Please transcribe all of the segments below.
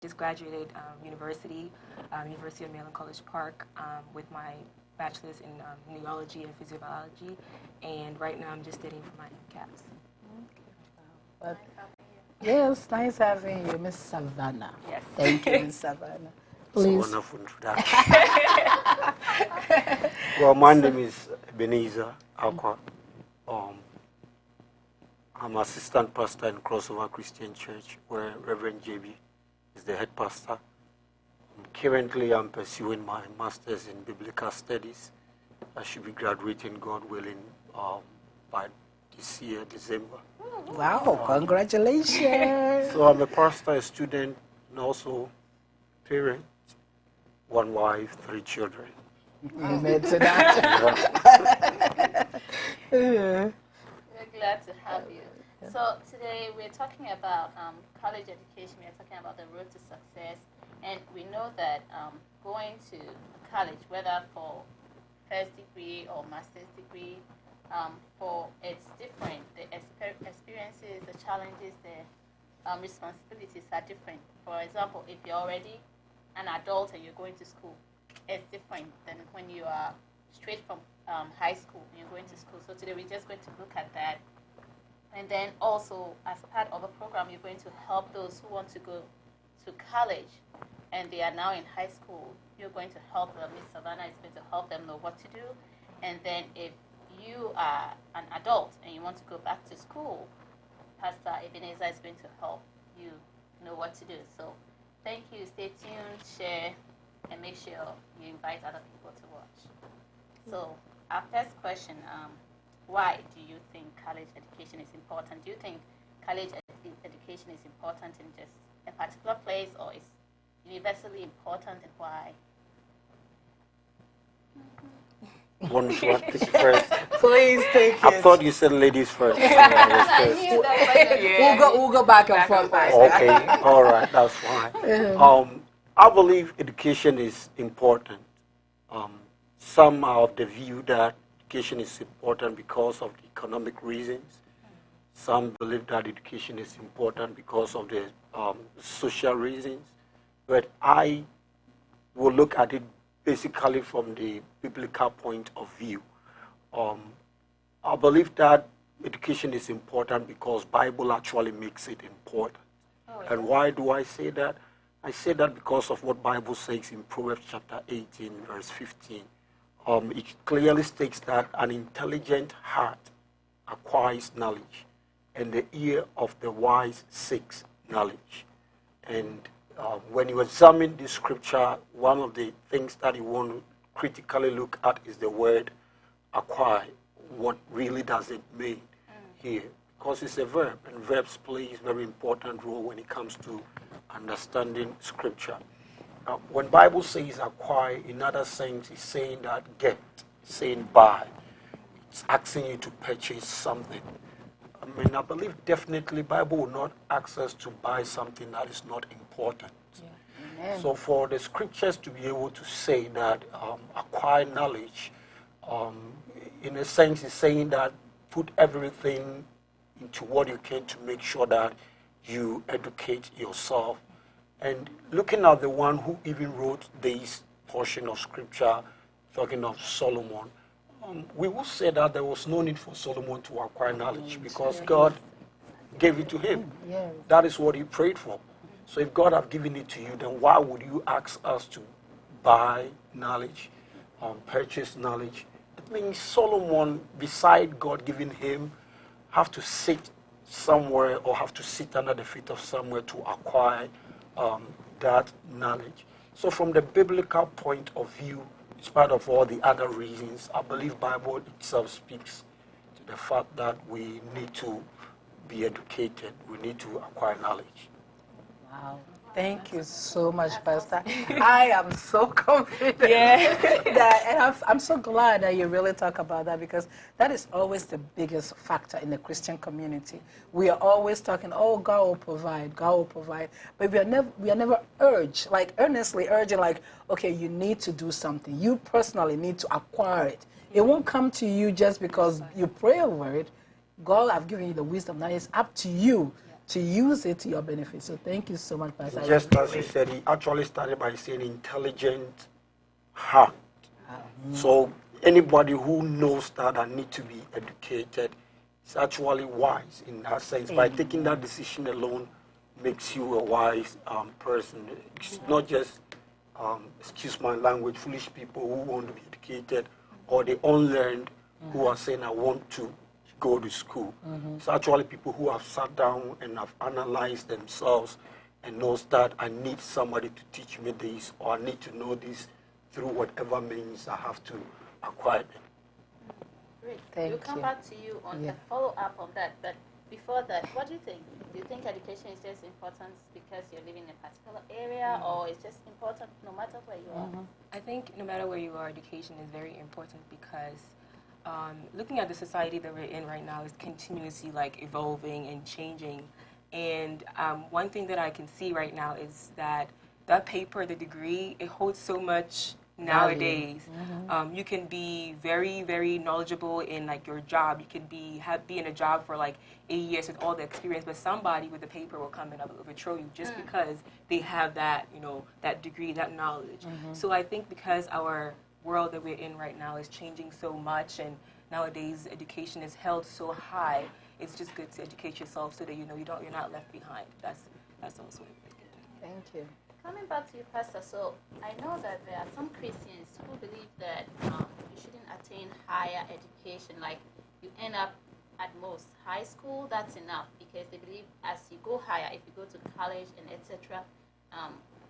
just graduated university, University of Maryland College Park, with my bachelor's in neurology and physiobiology, and right now I'm just studying for my MCATs. But, yes, nice having you, Miss Savannah. Yes. Thank you, Miss Savannah. Please. It's a wonderful introduction. Well, my name is Ebenezer Akwa. I'm assistant pastor in Crossover Christian Church, where Reverend JB is the head pastor. Currently, I'm pursuing my master's in biblical studies. I should be graduating, God willing, by this year, December. Wow, congratulations. So I'm a pastor, a student, and also parent, one wife, 3 children. You made to that. We're glad to have you. So today we're talking about college education. We're talking about the road to success. And we know that going to college, whether for first degree or master's degree, it's different. The experiences, the challenges, the responsibilities are different. For example, if you're already an adult and you're going to school, it's different than when you are straight from high school and you're going to school. So today we're just going to look at that. And then also, as part of a program, you're going to help those who want to go to college and they are now in high school. You're going to help them. Miss Savannah is going to help them know what to do. And then if you are an adult and you want to go back to school, Pastor Ebenezer is going to help you know what to do. So thank you. Stay tuned, share, and make sure you invite other people to watch. So our first question, why do you think college education is important? Do you think college education is important in just a particular place, or is universally important, and why? One first. Please take it. I thought you said ladies first. So I was first. knew that. We'll go back and forth. Okay, all right, that's fine. I believe education is important. Some are of the view that education is important because of the economic reasons. Some believe that education is important because of the social reasons. But I will look at it basically from the biblical point of view. I believe that education is important because Bible actually makes it important. Oh, yeah. And why do I say that? I say that because of what Bible says in Proverbs chapter 18, verse 15. It clearly states that an intelligent heart acquires knowledge, and the ear of the wise seeks knowledge. And when you examine this scripture, one of the things that you want to critically look at is the word acquire. What really does it mean here? Because it's a verb, and verbs play a very important role when it comes to understanding scripture. When Bible says acquire, in other sense, it's saying that get, it's saying buy. It's asking you to purchase something. I believe definitely Bible will not ask us to buy something that is not important. Yeah. So for the scriptures to be able to say that acquire knowledge, in a sense, it's saying that put everything into what you can to make sure that you educate yourself. And looking at the one who even wrote this portion of scripture, talking of Solomon, we will say that there was no need for Solomon to acquire knowledge because God gave it to him. Yes. That is what he prayed for. So if God have given it to you, then why would you ask us to buy knowledge, purchase knowledge? It means Solomon, beside God giving him, have to sit somewhere or have to sit under the feet of somewhere to acquire that knowledge. So from the biblical point of view, in spite of all the other reasons, I believe Bible itself speaks to the fact that we need to be educated. We need to acquire knowledge. Wow. Thank you so much, Pastor. I am so confident. That, and I'm so glad that you really talk about that because that is always the biggest factor in the Christian community. We are always talking, oh, God will provide, God will provide. But we are never urged, like earnestly urging, like, okay, you need to do something. You personally need to acquire it. It won't come to you just because you pray over it. God have given you the wisdom. Now it's up to you to use it to your benefit. So thank you so much, Pastor. Just as he said, he actually started by saying intelligent heart. So anybody who knows that I need to be educated is actually wise in that sense. By taking that decision alone makes you a wise person. It's not just, excuse my language, foolish people who want to be educated or the unlearned who are saying, I want to go to school. It's actually people who have sat down and have analyzed themselves and knows that I need somebody to teach me this, or I need to know this through whatever means I have to acquire them. Great. Thank We'll come you. back to you on Yeah. the follow-up on that. But before that, what do you think? Do you think education is just important because you're living in a particular area, or it's just important no matter where you are? I think no matter where you are, education is very important because looking at the society that we're in right now is continuously like evolving and changing. And one thing that I can see right now is that paper, the degree, it holds so much nowadays. You can be very, very knowledgeable in like your job. You can be in a job for like 8 years with all the experience, but somebody with a paper will come and overthrow you just because they have that, that degree, that knowledge. So I think because our world that we're in right now is changing so much, and nowadays education is held so high, it's just good to educate yourself so that you're not left behind. That's also it. Thank you. Coming back to you, Pastor, so I know that there are some Christians who believe that you shouldn't attain higher education, like you end up at most high school, that's enough, because they believe as you go higher, if you go to college and etc.,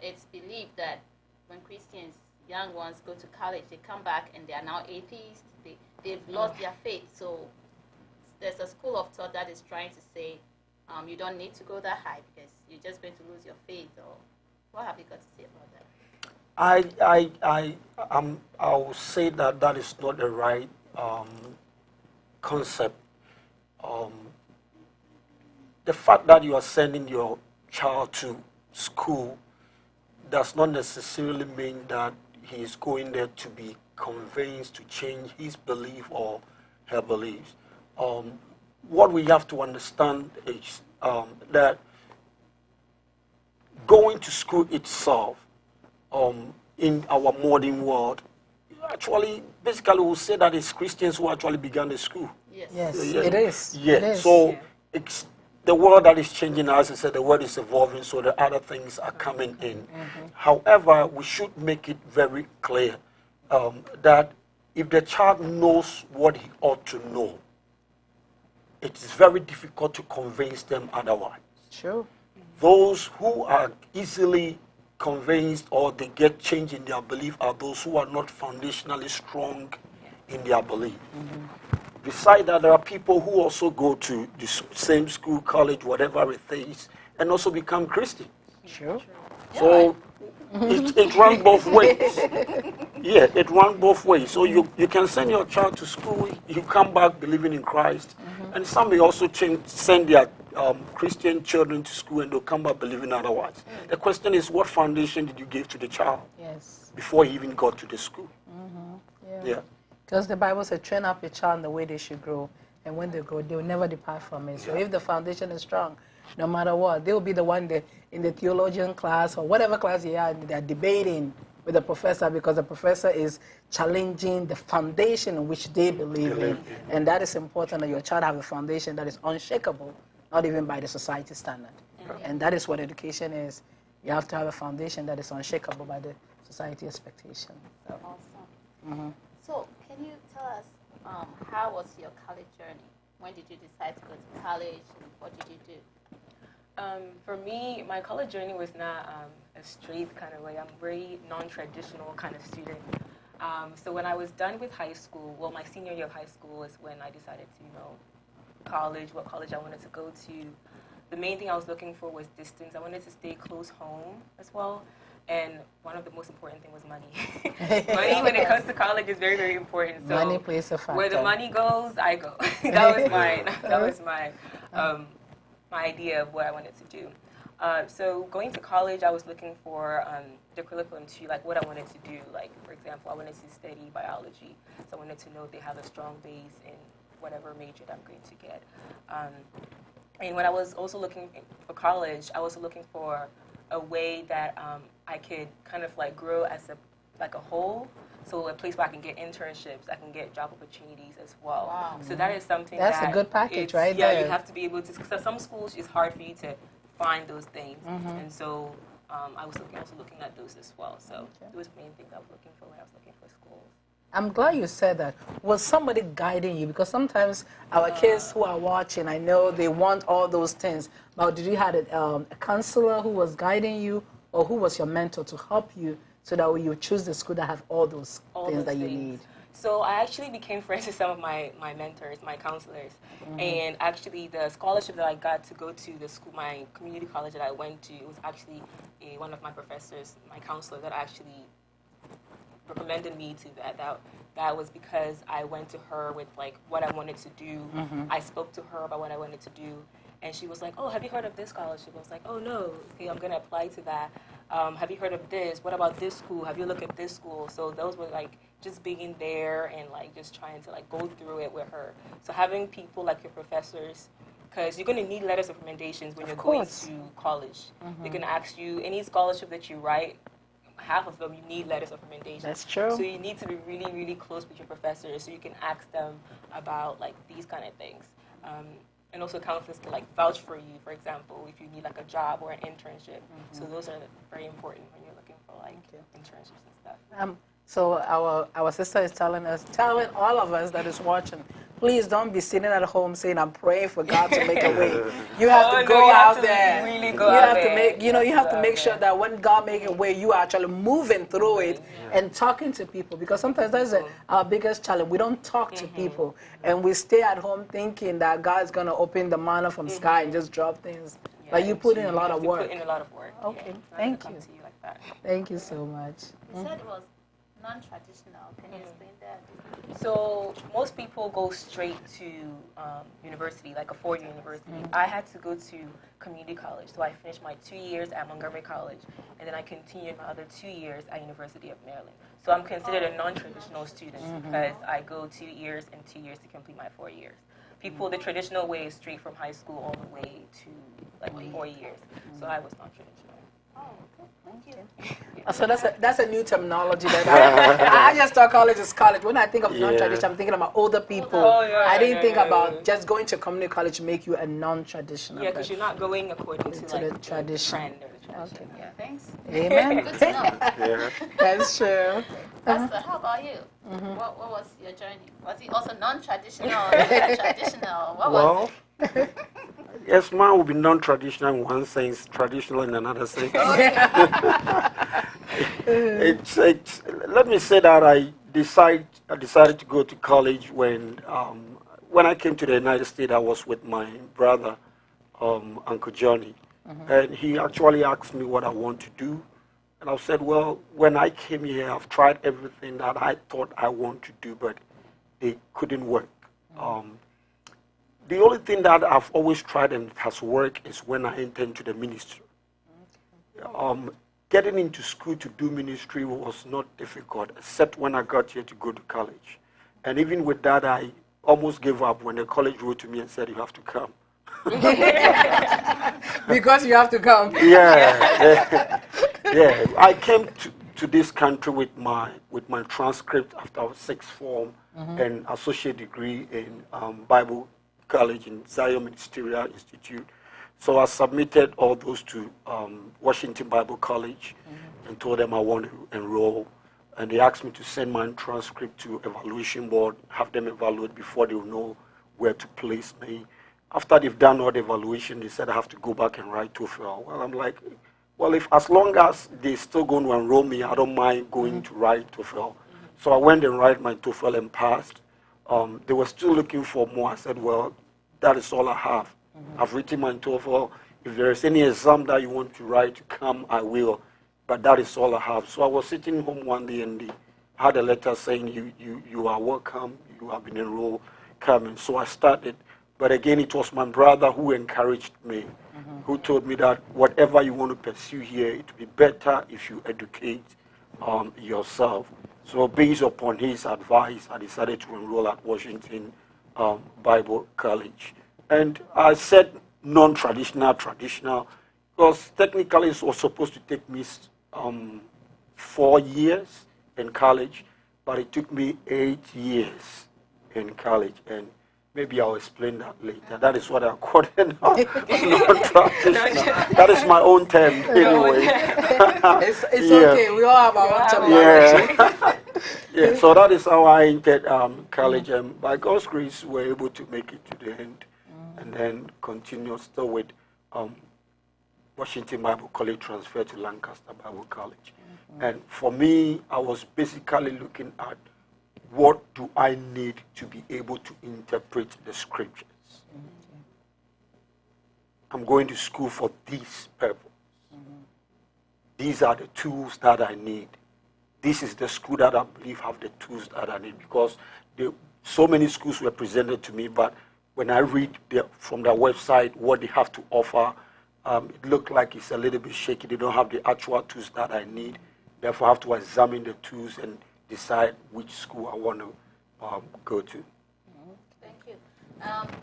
it's believed that when Christians, young ones, go to college, they come back and they are now atheists, they've lost their faith. So there's a school of thought that is trying to say you don't need to go that high because you're just going to lose your faith. Or what have you got to say about that? I will say that is not the right concept. The fact that you are sending your child to school does not necessarily mean that he is going there to be convinced to change his belief or her beliefs. What we have to understand is that going to school itself in our modern world, actually, basically, we'll say that it's Christians who actually began the school. Yes, Yeah. it is. Yeah. It is. So it's the world that is changing, as I said, the world is evolving, so the other things are coming in. However, we should make it very clear that if the child knows what he ought to know, it is very difficult to convince them otherwise. True. Those who are easily convinced or they get change in their belief are those who are not foundationally strong in their belief. Besides that, there are people who also go to the same school, college, whatever it is, and also become Christians. True. So it runs both ways. Yeah, it runs both ways. So you can send your child to school, you come back believing in Christ, and some may also send their Christian children to school and they'll come back believing otherwise. The question is, what foundation did you give to the child Yes. before he even got to the school? Yeah. Because the Bible said, train up your child in the way they should grow, and when they grow, they will never depart from it. So if the foundation is strong, no matter what, they will be the one that in the theologian class or whatever class you are, they're debating with the professor because the professor is challenging the foundation in which they believe in. And that is important, that your child have a foundation that is unshakable, not even by the society standard. And that is what education is. You have to have a foundation that is unshakable by the society expectation. So. Awesome. So can you tell us how was your college journey? When did you decide to go to college, and what did you do? For me, my college journey was not a straight kind of way. I'm a very non-traditional kind of student. So when I was done with high school, well, my senior year of high school is when I decided to, what college I wanted to go to. The main thing I was looking for was distance. I wanted to stay close home as well. And one of the most important things was money. Money when it comes to college is very, very important. So Money plays a factor. where the money goes, I go. That was my my idea of what I wanted to do. So going to college, I was looking for the curriculum to like what I wanted to do. Like, for example, I wanted to study biology. So I wanted to know if they have a strong base in whatever major that I'm going to get. And when I was also looking for college, I was looking for a way that I could kind of like grow as a whole. So a place where I can get internships, I can get job opportunities as well. Wow. So that is something That's a good package, right yeah, there. you have to be able to, because some schools it's hard for you to find those things. And so I was also looking at those as well. So those were the main things I was looking for when I was looking for schools. I'm glad you said that. Was somebody guiding you? Because sometimes our kids who are watching, I know they want all those things. But did you have a counselor who was guiding you, or who was your mentor to help you so that you choose the school that have all those things that you need? So I actually became friends with some of my mentors, my counselors. And actually the scholarship that I got to go to the school, my community college that I went to, it was actually one of my professors, my counselor, that actually recommended me to that was because I went to her with like what I wanted to do. I spoke to her about what I wanted to do, and she was like, "Oh, have you heard of this scholarship?" I was like, "Oh no, okay, I'm gonna apply to that. Have you heard of this? What about this school? Have you looked at this school?" So those were like just being there and like just trying to like go through it with her. So having people like your professors, because you're going to need letters of recommendations when you're going to college. They're going to ask you any scholarship that you write. Half of them you need letters of recommendation. That's true. So you need to be really, really close with your professors so you can ask them about like these kind of things. And also counselors can like vouch for you, for example, if you need like a job or an internship. So those are very important when you're looking for like internships and stuff. So our sister is telling all of us that is watching, please don't be sitting at home saying, I'm praying for God to make a way. You have to go out there. Really go out there. You have to make sure that when God makes a way, you are actually moving through it and talking to people. Because sometimes that's our biggest challenge. We don't talk to people. And we stay at home thinking that God's going to open the manna from sky and just drop things. But you put in a lot of work. You put in a lot of work. Okay, thank you. Thank you so much. You said it was non-traditional. Can you explain that? So most people go straight to university, like a four-year university. I had to go to community college, so I finished my 2 years at Montgomery College, and then I continued my other 2 years at University of Maryland. So I'm considered a non-traditional student because I go 2 years and 2 years to complete my 4 years. People, the traditional way is straight from high school all the way to like 4 years. So I was non-traditional. Oh, okay. Thank you. So that's a new terminology that I just thought college is college. When I think of non-traditional, I'm thinking about older people. I didn't think about just going to community college to make you a non-traditional. Yeah, because you're not going according to like the tradition. trend or the tradition. Okay. Thanks. Amen. Good to know. That's true. Pastor, how about you? What was your journey? Was it also non-traditional or traditional? What was it? Yes, mine will be non-traditional in one sense, traditional in another sense. Let me say that I decided to go to college when I came to the United States. I was with my brother, Uncle Johnny, and he actually asked me what I want to do. And I said, well, when I came here, I've tried everything that I thought I want to do, but it couldn't work. The only thing that I've always tried and has worked is when I entered into the ministry. Getting into school to do ministry was not difficult, except when I got here to go to college. And even with that, I almost gave up when the college wrote to me and said, you have to come. Because you have to come. Yeah. I came to this country with my transcript after sixth form and associate degree in Bible College in Zion Ministerial Institute. So I submitted all those to Washington Bible College and told them I want to enroll. And they asked me to send my transcript to evaluation board, have them evaluate before they will know where to place me. After they've done all the evaluation, they said I have to go back and write TOEFL. Well, I'm like, well, as long as they're still going to enroll me, I don't mind going to write TOEFL. So I went and write my TOEFL and passed. They were still looking for more. I said, well, that is all I have. I've written my TOEFL. If there is any exam that you want to write to come, I will. But that is all I have. So I was sitting home one day and they had a letter saying, you are welcome, you have been enrolled, come. And so I started. But again, it was my brother who encouraged me, who told me that whatever you want to pursue here, it would be better if you educate yourself. So based upon his advice, I decided to enroll at Washington Bible College. And I said non-traditional, traditional. Because technically it was supposed to take me 4 years in college, but it took me 8 years in college. And maybe I'll explain that later. That is what I call it now. Non-traditional. That is my own term anyway. It's okay. We all have our own terminology. Yeah, so that is how I entered college, and by God's grace, we were able to make it to the end, and then continue still with Washington Bible College, transfer to Lancaster Bible College. And for me, I was basically looking at what do I need to be able to interpret the scriptures. I'm going to school for this purpose. These are the tools that I need. This is the school that I believe have the tools that I need, because so many schools were presented to me, but when I read from their website what they have to offer, it looked like it's a little bit shaky. They don't have the actual tools that I need. Therefore, I have to examine the tools and decide which school I want to go to. Thank you.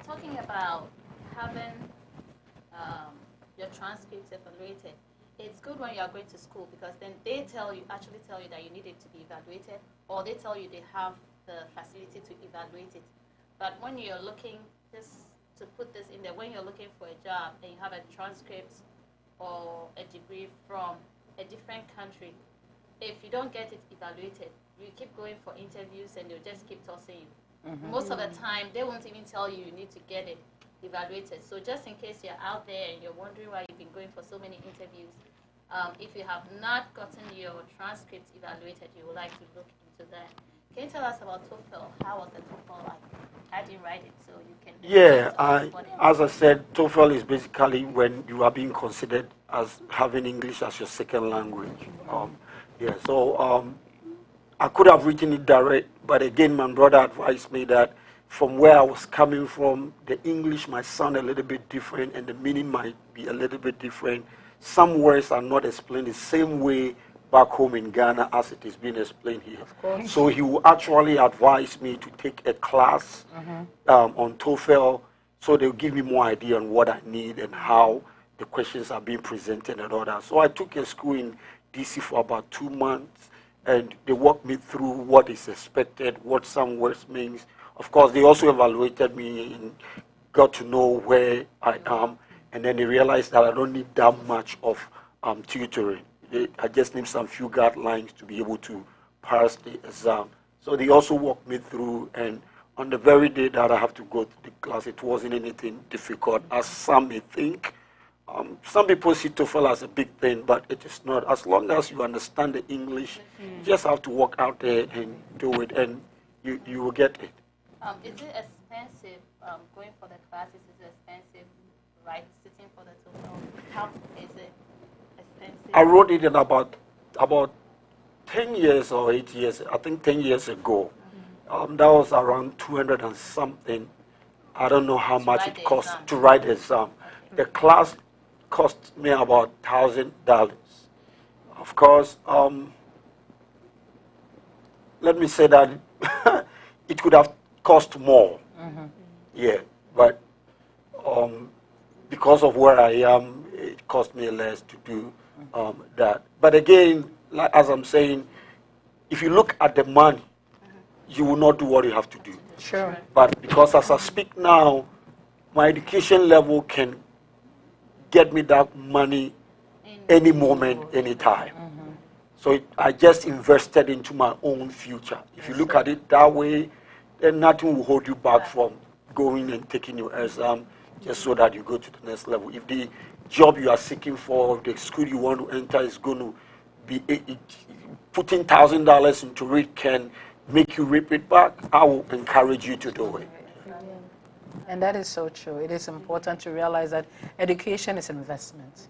Talking about having your transcripts evaluated, it's good when you are going to school, because then they actually tell you that you need it to be evaluated, or they tell you they have the facility to evaluate it. But when you're looking, just to put this in there, when you're looking for a job and you have a transcript or a degree from a different country, if you don't get it evaluated, you keep going for interviews and they'll just keep tossing you. Most of the time, they won't even tell you need to get it evaluated. So just in case you're out there and you're wondering why you've been going for so many interviews, if you have not gotten your transcripts evaluated, you would like to look into that. Can you tell us about TOEFL? How was the TOEFL like? How do you write it so you can... Yeah, as I said, TOEFL is basically when you are being considered as having English as your second language. I could have written it direct, but again, my brother advised me that from where I was coming from, the English might sound a little bit different and the meaning might be a little bit different. Some words are not explained the same way back home in Ghana as it is being explained here. Of course. So he will actually advise me to take a class on TOEFL, so they'll give me more idea on what I need and how the questions are being presented and all that. So I took a school in DC for about 2 months, and they walked me through what is expected, what some words means. Of course, they also evaluated me and got to know where I am, and then they realized that I don't need that much of tutoring. I just need some few guidelines to be able to pass the exam. So they also walked me through, and on the very day that I have to go to the class, it wasn't anything difficult, as some may think. Some people see TOEFL as a big thing, but it is not. As long as you understand the English, you just have to walk out there and do it, and you will get it. Is it expensive going for the classes? Is it expensive, right, sitting for the TOEFL? How is it expensive? I wrote it in about 10 years or 8 years, I think 10 years ago. That was around 200 and something. I don't know how much it costs to write the exam. The class cost me about $1,000. Of course, let me say that it could have cost more. Yeah, but because of where I am, it cost me less to do that. But again, like, as I'm saying, if you look at the money, you will not do what you have to do. Sure. But because as I speak now, my education level can get me that money any moment, any time. So I just invested into my own future. If you look at it that way, then nothing will hold you back from going and taking your exam just so that you go to the next level. If the job you are seeking for, the school you want to enter is going to be putting $1,000 into it can make you reap it back, I will encourage you to do it. And that is so true. It is important to realize that education is investment.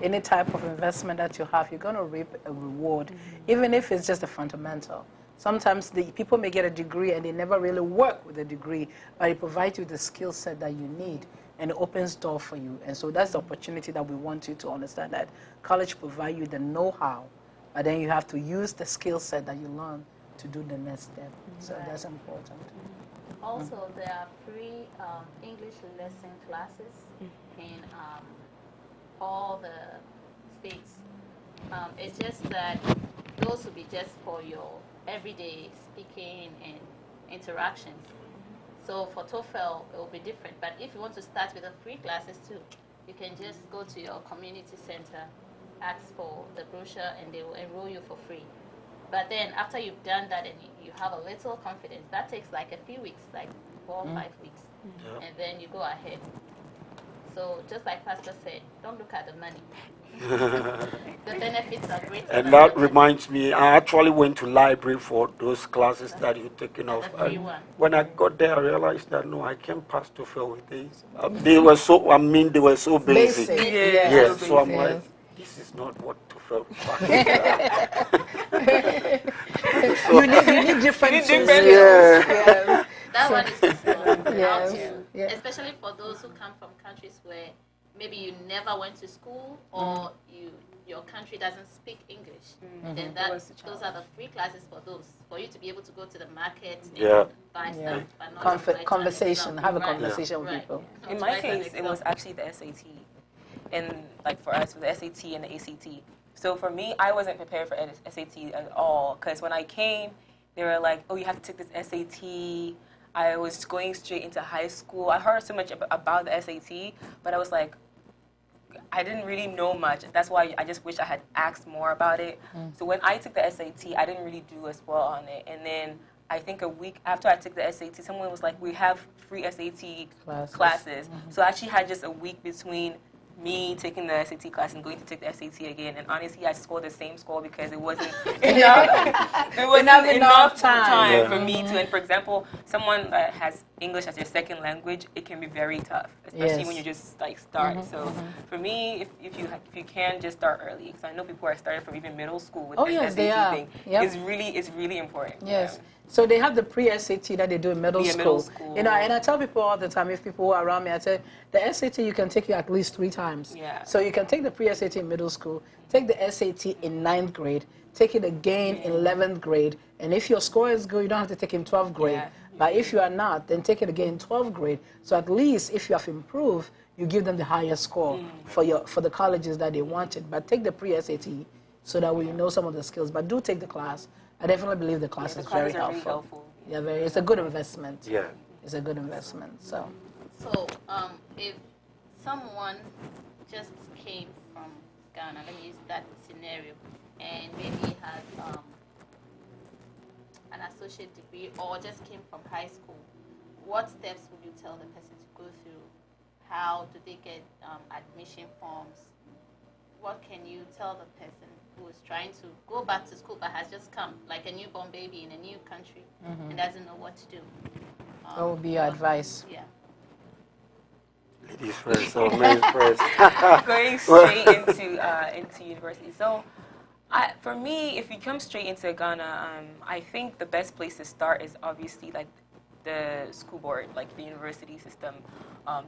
Any type of investment that you have, you're going to reap a reward, even if it's just a fundamental. Sometimes the people may get a degree and they never really work with a degree, but it provides you the skill set that you need and it opens doors for you. And so that's the opportunity that we want you to understand, that college provides you the know-how, but then you have to use the skill set that you learn to do the next step. So that's important. Also, there are free English lesson classes in all the states. It's just that those will be just for your everyday speaking and interactions. So for TOEFL, it will be different. But if you want to start with the free classes too, you can just go to your community center, ask for the brochure, and they will enroll you for free. But then after you've done that and you have a little confidence, that takes like a few weeks, like 4 or 5 weeks. And then you go ahead. So just like Pastor said, don't look at the money. The benefits are great. And that reminds me, I actually went to library for those classes that you're taking off. When I got there, I realized that no, I can't pass TOEFL with these. They were so, they were so basic. Yes, so I'm like, this is not what TOEFL is. So you need different skills. Yeah. That one is just especially for those who come from countries where maybe you never went to school or your country doesn't speak English. Then those are the free classes for you to be able to go to the market and buy stuff. Conversation, have a conversation with people. In my case, it was actually the SAT. And like for us, with the SAT and the ACT. So for me, I wasn't prepared for SAT at all, because when I came, they were like, oh, you have to take this SAT. I was going straight into high school. I heard so much about the SAT, but I was like, I didn't really know much. That's why I just wish I had asked more about it. So when I took the SAT, I didn't really do as well on it. And then I think a week after I took the SAT, someone was like, we have free SAT classes. So I actually had just a week between me taking the SAT class and going to take the SAT again, and honestly, I scored the same score because it wasn't enough time for me to. And for example, someone that has English as their second language, it can be very tough, especially when you just like start. So for me, if you can just start early, because I know people are starting from even middle school with this SAT thing. It's really important. Yes. So they have the pre-SAT that they do in middle school. You know, and I tell people all the time, if people are around me, I say, the SAT you can take it at least 3 times. So you can take the pre-SAT in middle school, take the SAT in 9th grade, take it again in 11th grade, and if your score is good, you don't have to take it in 12th grade. But if you are not, then take it again in 12th grade. So at least if you have improved, you give them the highest score for the colleges that they wanted. But take the pre-SAT so that we know some of the skills. But do take the class. I definitely believe the class is very helpful. Yeah, it's a good investment. Yeah. It's a good investment. So if someone just came from Ghana, let me use that scenario, and maybe has an associate degree or just came from high school, what steps would you tell the person to go through? How do they get admission forms? What can you tell the person who is trying to go back to school but has just come, like a newborn baby in a new country, and doesn't know what to do? What would be your advice? Yeah. Ladies first or men first? Going straight into university. So, for me, if you come straight into Ghana, I think the best place to start is obviously like the school board, like the university system.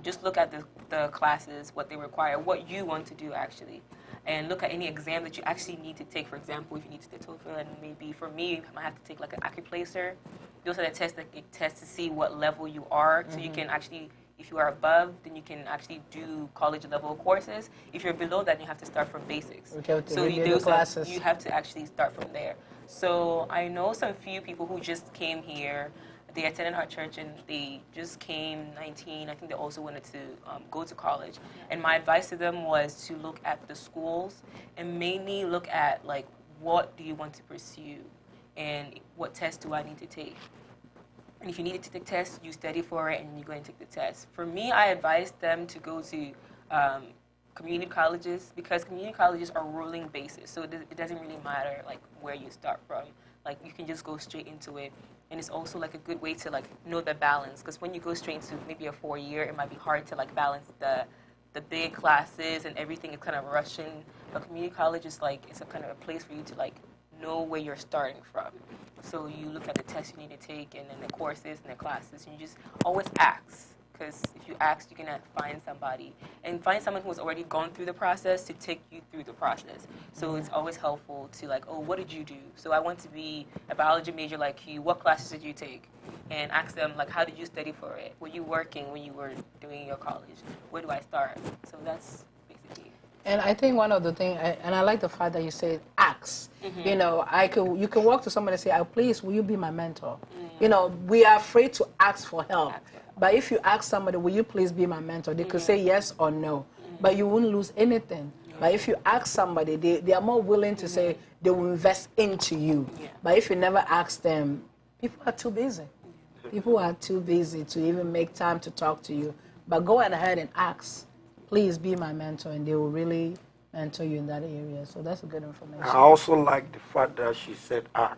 Just look at the classes, what they require, what you want to do actually, and look at any exam that you actually need to take. For example, if you need to take TOEFL, and maybe for me, I might have to take like an Accuplacer. Those are the tests that it tests to see what level you are, so you can actually, if you are above, then you can actually do college level courses. If you're below that, you have to start from basics. So you have to actually start from there. So I know some few people who just came here. They attended our church and they just came 19. I think they also wanted to go to college. And my advice to them was to look at the schools and mainly look at like, what do you want to pursue and what test do I need to take? And if you needed to take tests, you study for it and you go and take the test. For me, I advised them to go to community colleges, because community colleges are ruling basis. So it doesn't really matter like where you start from. Like you can just go straight into it. And it's also like a good way to like know the balance, because when you go straight into maybe a 4-year, it might be hard to like balance the big classes and everything is kind of rushing. But community college is like, it's a kind of a place for you to like know where you're starting from. So you look at the tests you need to take and then the courses and the classes, and you just always ask, because if you ask, you can find somebody and find someone who's already gone through the process to take you through the process. So it's always helpful to like, oh, what did you do? So I want to be a biology major like you. What classes did you take? And ask them like, how did you study for it? Were you working when you were doing your college? Where do I start? So that's basically. And I think one of the things, and I like the fact that you said ask. Mm-hmm. You know, you can walk to somebody and say, oh, please, will you be my mentor? You know, we are afraid to ask for help. But if you ask somebody, will you please be my mentor? They could say yes or no, but you wouldn't lose anything. But if you ask somebody, they are more willing to say they will invest into you. But if you never ask them, people are too busy. People are too busy to even make time to talk to you. But go ahead and ask. Please be my mentor, and they will really mentor you in that area. So that's a good information. I also like the fact that she said ask.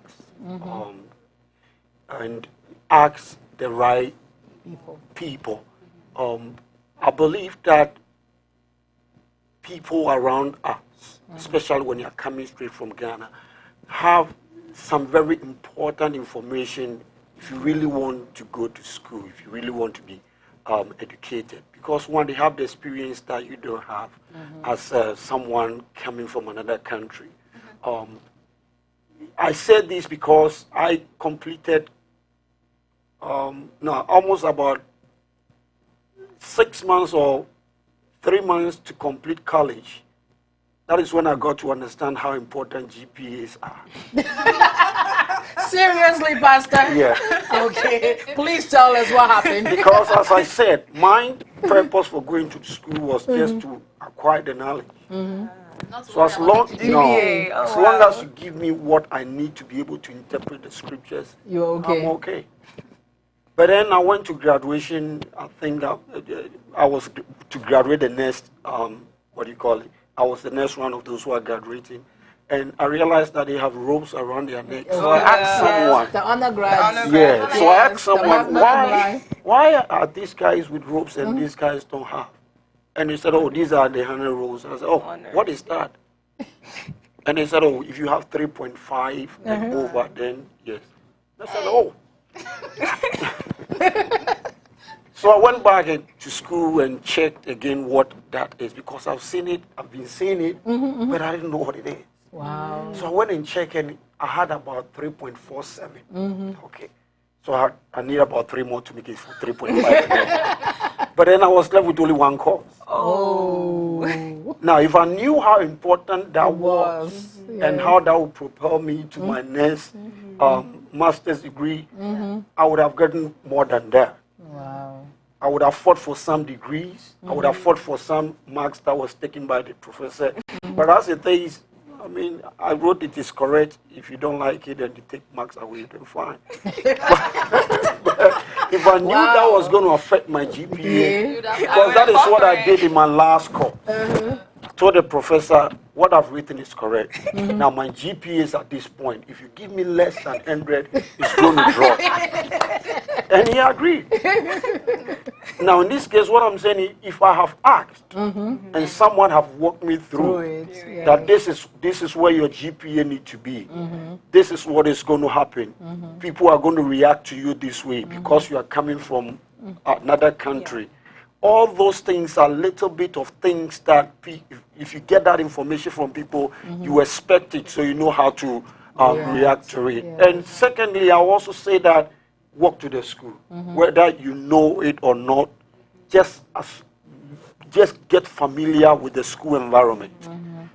And ask the right people. I believe that people around us, especially when you're coming straight from Ghana, have some very important information if you really want to go to school, if you really want to be educated. Because one, they have the experience that you don't have as someone coming from another country. I said this because I completed almost about 6 months or 3 months to complete college. That is when I got to understand how important GPAs are. Seriously, Pastor? Yeah. Okay. Please tell us what happened. Because as I said, my purpose for going to school was just to acquire the knowledge. So as long as you give me what I need to be able to interpret the scriptures, you're okay. I'm okay. But then I went to graduation. I think that I was to graduate the next, I was the next one of those who are graduating. And I realized that they have ropes around their neck. So I asked someone. The undergrads. Yeah. So I asked someone, why are these guys with ropes and these guys don't have? And they said, oh, these are the 100 rows. I said, oh, what is that? And they said, oh, if you have 3.5 and over, then yes. I said, oh. So I went back to school and checked again what that is, because I've been seeing it, but I didn't know what it is. Wow. So I went and checked, and I had about 3.47. Okay. So I need about 3 more to make it for 3.5. But then I was left with only 1 course. Oh. Now, if I knew how important that was and how that would propel me to my next master's degree, I would have gotten more than that. Wow. I would have fought for some degrees. I would have fought for some marks that was taken by the professor. But as it is, I mean, I wrote it is correct. If you don't like it, then you take marks away, then fine. But if I knew that was going to affect my GPA, because that is what I did in my last course. I told the professor, what I've written is correct. Now my GPA is at this point. If you give me less than 100, it's going to drop. And he agreed. Now in this case, what I'm saying is, if I have asked and someone have walked me through it, that this is where your GPA need to be, this is what is going to happen. People are going to react to you this way because you are coming from another country. All those things are little bit of things that if you get that information from people, you expect it, so you know how to react to it. And secondly, I also say that walk to the school, whether you know it or not. Just get familiar with the school environment,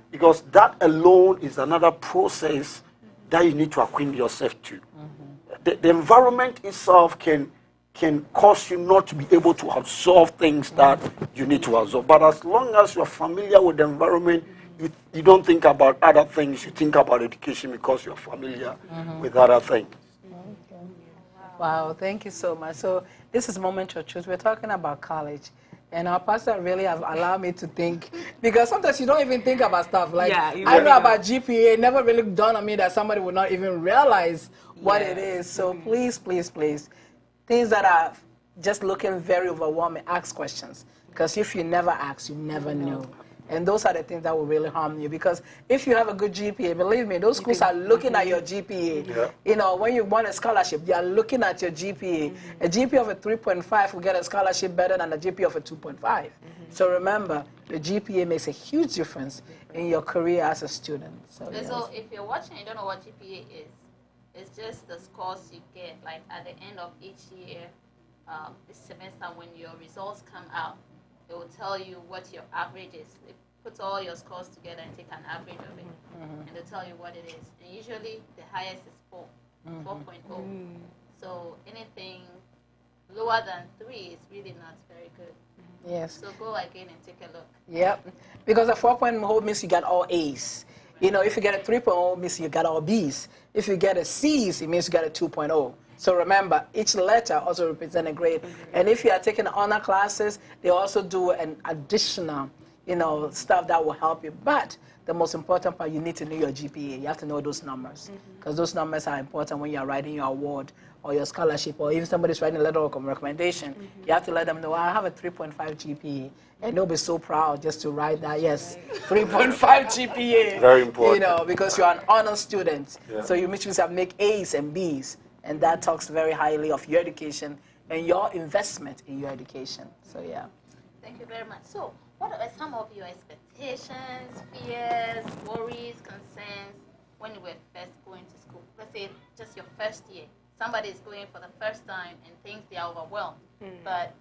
because that alone is another process that you need to acquaint yourself to. The environment itself can cause you not to be able to absorb things that you need to absorb. But as long as you're familiar with the environment, you don't think about other things. You think about education because you're familiar with other things. Okay. Wow, thank you so much. So this is Moment of Truth. We're talking about college. And our pastor really has allowed me to think, because sometimes you don't even think about stuff. Like, I know about GPA, it never really dawned on me that somebody would not even realize what it is. So please, please, please, things that are just looking very overwhelming, ask questions. Because if you never ask, you never know. And those are the things that will really harm you, because if you have a good GPA, believe me, those schools are looking at your GPA. Yeah. You know, when you want a scholarship, they are looking at your GPA. A GPA of a 3.5 will get a scholarship better than a GPA of a 2.5. So remember, your GPA makes a huge difference in your career as a student. So, And yes. so if you're watching, you don't know what GPA is. It's just the scores you get, like at the end of each year, this semester, when your results come out, it will tell you what your average is. It puts all your scores together and take an average of it, and they'll tell you what it is. And usually the highest is 4.0. So anything lower than 3 is really not very good. Yes. So go again and take a look. Yep. Because a 4.0 means you got all A's. You know, if you get a 3.0, it means you got all B's. If you get a C's, it means you got a 2.0. So remember, each letter also represents a grade. And if you are taking honor classes, they also do an additional, you know, stuff that will help you. But the most important part, you need to know your GPA. You have to know those numbers, because those numbers are important when you are writing your award or your scholarship, or even somebody's writing a letter of recommendation. You have to let them know, I have a 3.5 GPA. And they'll be so proud just to write that, yes, 3.5 GPA. Very important. You know, because you're an honor student. Yeah. So you make sure you make A's and B's. And that talks very highly of your education and your investment in your education. So, yeah. Thank you very much. So, what are some of your expectations, fears, worries, concerns when you were first going to school? Let's say just your first year. Somebody is going for the first time and thinks they are overwhelmed. But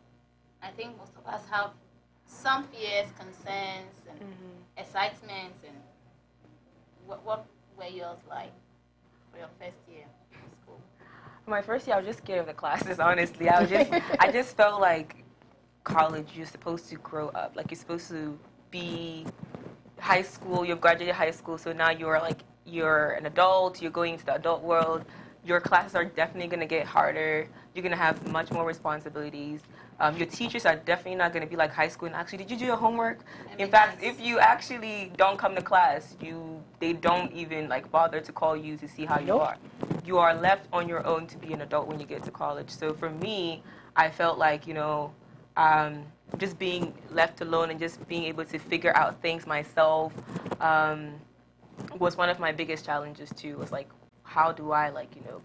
I think most of us have some fears, concerns, and excitements. And what were yours like for your first year in school? My first year, I was just scared of the classes, honestly. I just felt like college, you're supposed to grow up. Like, you're supposed to be high school, you've graduated high school, so now you're an adult, you're going into the adult world. Your classes are definitely going to get harder. You're going to have much more responsibilities. Your teachers are definitely not going to be like high school. And actually, did you do your homework? In fact, if you actually don't come to class, they don't even like bother to call you to see how you are. You are left on your own to be an adult when you get to college. So for me, I felt like, you know, just being left alone and just being able to figure out things myself was one of my biggest challenges too. Was like, how do I, like, you know,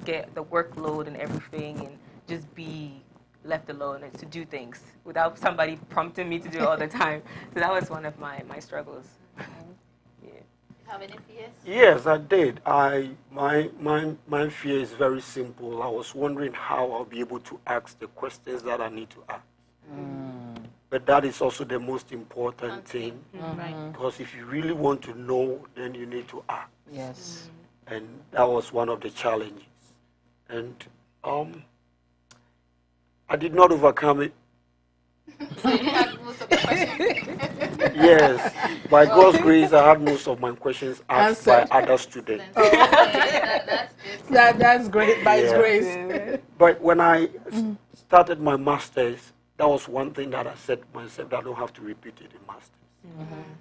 get the workload and everything and just be left alone and to do things without somebody prompting me to do it all the time. So that was one of my struggles. Yeah. You have any fears? Yes, I did. My fear is very simple. I was wondering how I'll be able to ask the questions that I need to ask. But that is also the most important thing. Because if you really want to know, then you need to ask. Yes. And that was one of the challenges. And I did not overcome it. So you had most of the questions? Yes, by God's grace, I had most of my questions asked by other students. Oh, okay. That's good. That's great, by His Yeah. grace. But when I started my master's, that was one thing that I said to myself that I don't have to repeat it in master's.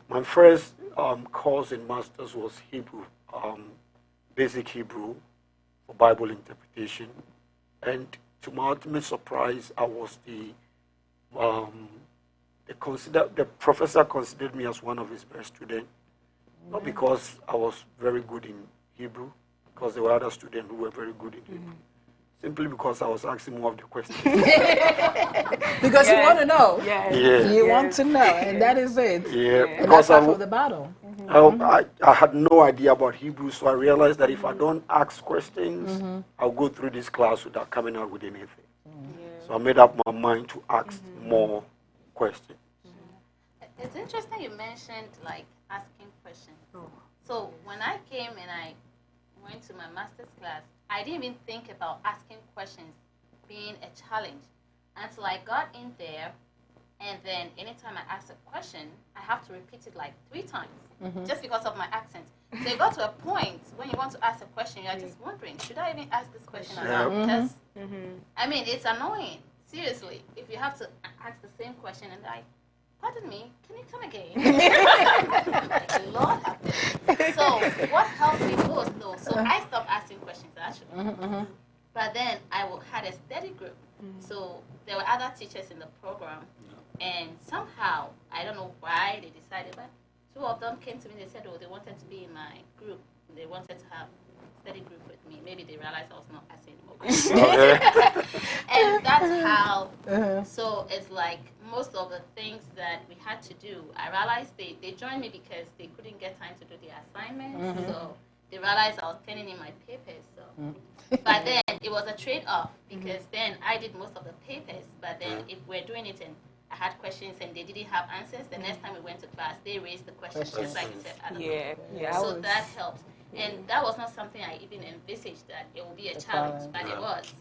My first course in master's was Hebrew, basic Hebrew for Bible interpretation. And to my ultimate surprise, I was the professor considered me as one of his best students. Not because I was very good in Hebrew, because there were other students who were very good in Hebrew. Simply because I was asking more of the questions. Because you want to know. Yes. Yeah. You want to know, and that is it. Yeah, And because that's half of the battle. I had no idea about Hebrew, so I realized that if I don't ask questions, I'll go through this class without coming out with anything. So I made up my mind to ask more questions. It's interesting you mentioned like asking questions. So when I came and I went to my master's class, I didn't even think about asking questions being a challenge until I got in there. And then anytime I ask a question, I have to repeat it like 3 times just because of my accent. So you got to a point when you want to ask a question, you're just wondering, should I even ask this question or not? Because, I mean, it's annoying. Seriously, if you have to ask the same question and like, pardon me, can you come again? Like, Lord have mercy. So what helped me was though, so I stopped asking questions actually. But then I had a study group. So there were other teachers in the program. And somehow, I don't know why they decided, but two of them came to me. They said, oh, they wanted to be in my group. They wanted to have study group with me. Maybe they realized I was not asking more questions. And that's how, so it's like most of the things that we had to do, I realized they joined me because they couldn't get time to do the assignments. So they realized I was turning in my papers. So, but then it was a trade-off because then I did most of the papers, but then if we're doing it and I had questions and they didn't have answers, the next time we went to class, they raised the questions, just like you said, Adam. Yeah. So that helped. And that was not something I even envisaged that it would be a challenge, but it was.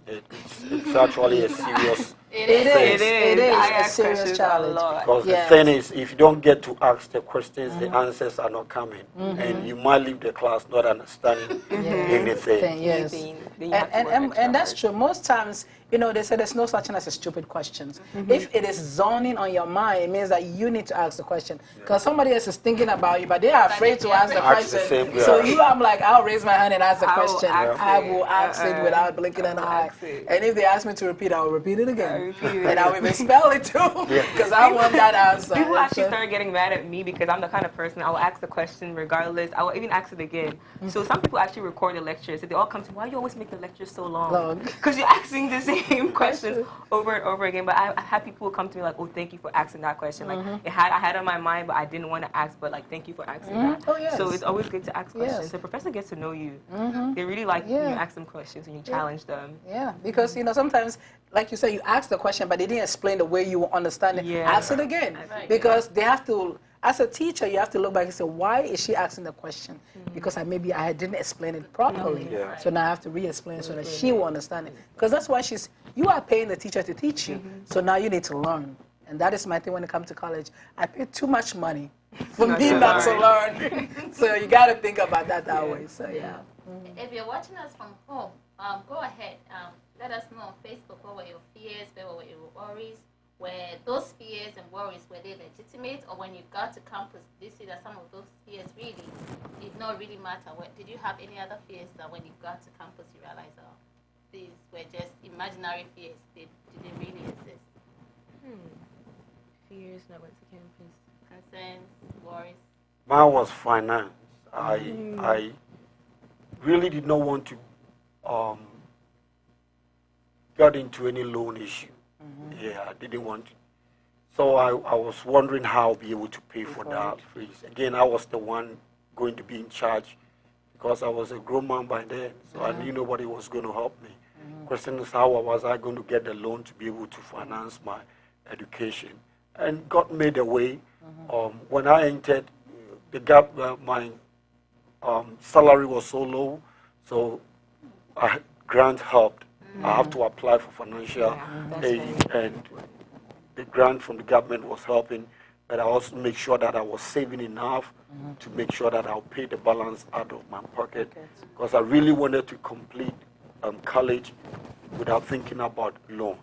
It's actually a serious It is I a serious challenge. because the thing is, if you don't get to ask the questions, the answers are not coming, and you might leave the class not understanding anything. Yes. And that's true. Most times, you know, they say there's no such thing as a stupid questions. If it is zoning on your mind, it means that you need to ask the question. Because somebody else is thinking about you, but they are afraid to ask the question. So I'm like, I'll raise my hand and ask the question. I will ask it without blinking an eye. And if they ask me to repeat, I will repeat it again. And I will even spell it too, because I want that answer. People actually started getting mad at me because I'm the kind of person, I will ask the question regardless. I will even ask it again. So some people actually record the lectures. So they all come to me, why do you always make the lectures so long? Because you're asking the same questions over and over again. But I had people come to me like, oh, thank you for asking that question. Like, I had it on my mind, but I didn't want to ask, but like, thank you for asking that. Oh, yes. So it's always good to ask questions. The professor gets to know you. They really like when you ask them questions and you challenge them. Yeah, because, you know, sometimes, like you said, you ask the question, but they didn't explain the way you understand it. Ask it again. Because they have to, as a teacher, you have to look back and say, why is she asking the question? Because maybe I didn't explain it properly. So now I have to re-explain so that she will understand it. Because that's why you are paying the teacher to teach you. So now you need to learn. And that is my thing when it comes to college. I pay too much money for me not to learn. So you got to think about that way. So yeah. If you're watching us from home, go ahead. Let us know on Facebook what were your fears, what were your worries. Were those fears and worries, were they legitimate? Or when you got to campus, did you see that some of those fears really did not really matter? Did you have any other fears that when you got to campus you realized, oh, these were just imaginary fears? Did they really exist? Fears when I went to campus. Concerns, worries? Mine was finance. I really did not want to get into any loan issue. Yeah, I didn't want to. So I was wondering how I'll be able to pay for that fees. Again, I was the one going to be in charge because I was a grown man by then. So I knew nobody was going to help me. Question is, how was I going to get the loan to be able to finance my education? And God made a way. When I entered, the gap, my salary was so low, so grant helped. I have to apply for financial aid, and the grant from the government was helping, but I also make sure that I was saving enough to make sure that I'll pay the balance out of my pocket, because I really wanted to complete college without thinking about loan.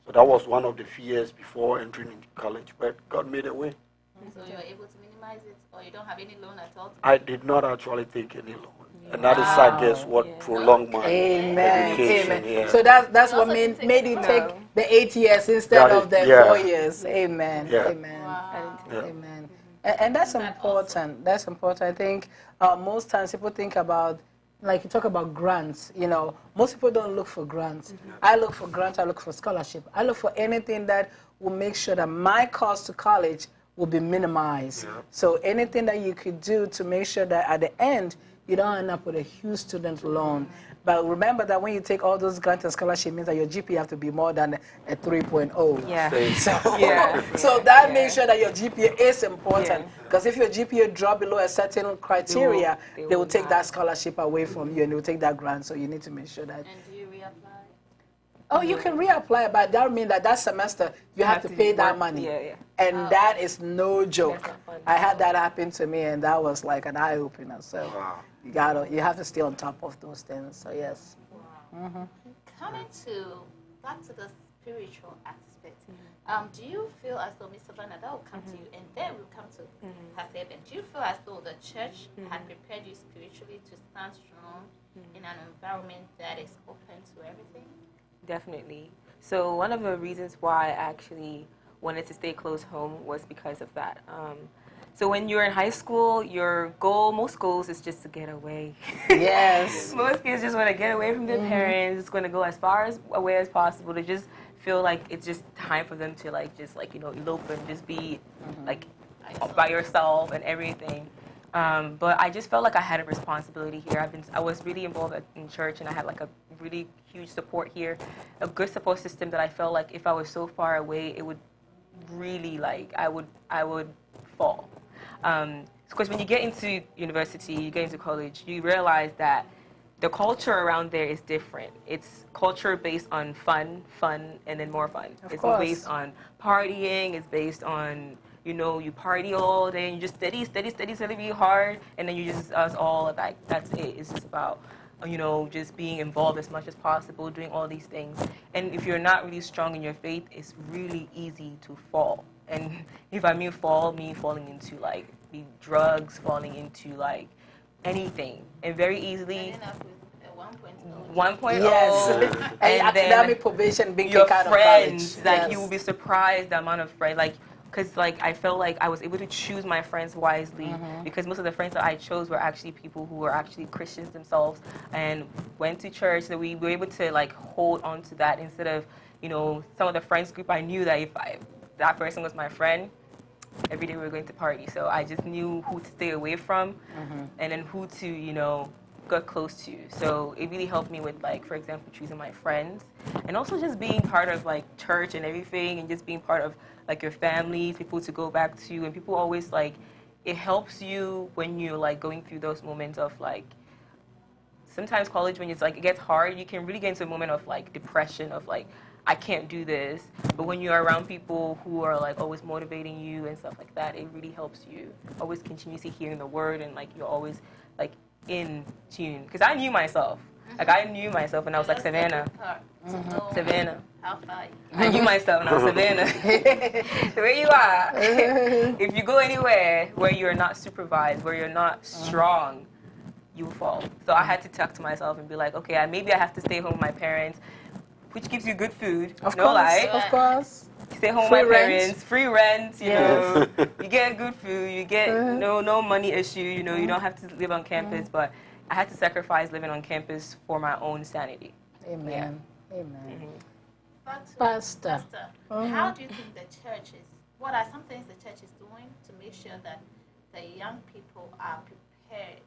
So that was one of the fears before entering into college, but God made a way. So you were able to minimize it, or you don't have any loan at all? I did not actually take any loan. And that is, I guess, what prolonged my education. Yeah. So that's what made you take the 8 years instead of the 4 years. Amen. Amen. Wow. Amen. And that's important. That's important. I think most times people think about, like you talk about grants, you know, most people don't look for grants. I look for grants, I look for scholarship. I look for anything that will make sure that my cost to college will be minimized. So anything that you could do to make sure that at the end, you don't end up with a huge student loan. But remember that when you take all those grants and scholarship, it means that your GPA have to be more than a 3.0. So that makes sure that your GPA is important. Because if your GPA drop below a certain criteria, they will take that scholarship away from you and they will take that grant. So you need to make sure that. And do you reapply? Oh, you can reapply, but that means that semester you have to pay that money. And that is no joke. I had that happen to me, and that was like an eye-opener. So you have to stay on top of those things. So yes. Coming back to the spiritual aspect, do you feel as though, Mr. Bernard, that will come to you, and then we'll come to Pastor Eben. Do you feel as though the church had prepared you spiritually to stand strong in an environment that is open to everything? Definitely. So one of the reasons why I actually wanted to stay close home was because of that. So when you're in high school, your goal, most schools, is just to get away. Yes. Most kids just want to get away from their parents, just going to go as far away as possible to just feel like it's just time for them to elope and just be by yourself and everything. But I just felt like I had a responsibility here. I was really involved in church, and I had like a really huge support here, a good support system that I felt like if I was so far away, it would really I would fall. Because when you get into university, you get into college, you realize that the culture around there is different. It's culture based on fun, and then more fun. It's based on partying. It's based on, you party all day and you just study really hard, and then you just, that's it. It's just about, just being involved as much as possible, doing all these things. And if you're not really strong in your faith, it's really easy to fall. And if I mean fall, falling into drugs, falling into anything, and very easily. 1.0. Yes. And academic probation being kicked out of college. You will be surprised the amount of friends, because I felt like I was able to choose my friends wisely, because most of the friends that I chose were actually people who were actually Christians themselves and went to church. So we were able to hold on to that instead of, some of the friends group. I knew that if that person was my friend, every day we were going to party. So I just knew who to stay away from, and then who to, get close to. So it really helped me with, for example, choosing my friends, and also just being part of church and everything, and just being part of your family, people to go back to. And people always it helps you when you're going through those moments of sometimes college, when it's it gets hard, you can really get into a moment of depression of I can't do this. But when you're around people who are always motivating you and stuff like that, it really helps you always continuously hearing the word, and you're always in tune. Because I knew myself. I knew myself when I was Savannah. Savannah. How far? I knew myself when I was Savannah. So where you are, if you go anywhere where you're not supervised, where you're not strong, you will fall. So I had to talk to myself and be okay, maybe I have to stay home with my parents, which gives you good food. Of course. Stay home with my parents, free rent, you get good food, you get no money issue, you don't have to live on campus, but I had to sacrifice living on campus for my own sanity. Amen. Amen. But, Pastor, how do you think what are some things the church is doing to make sure that the young people are prepared,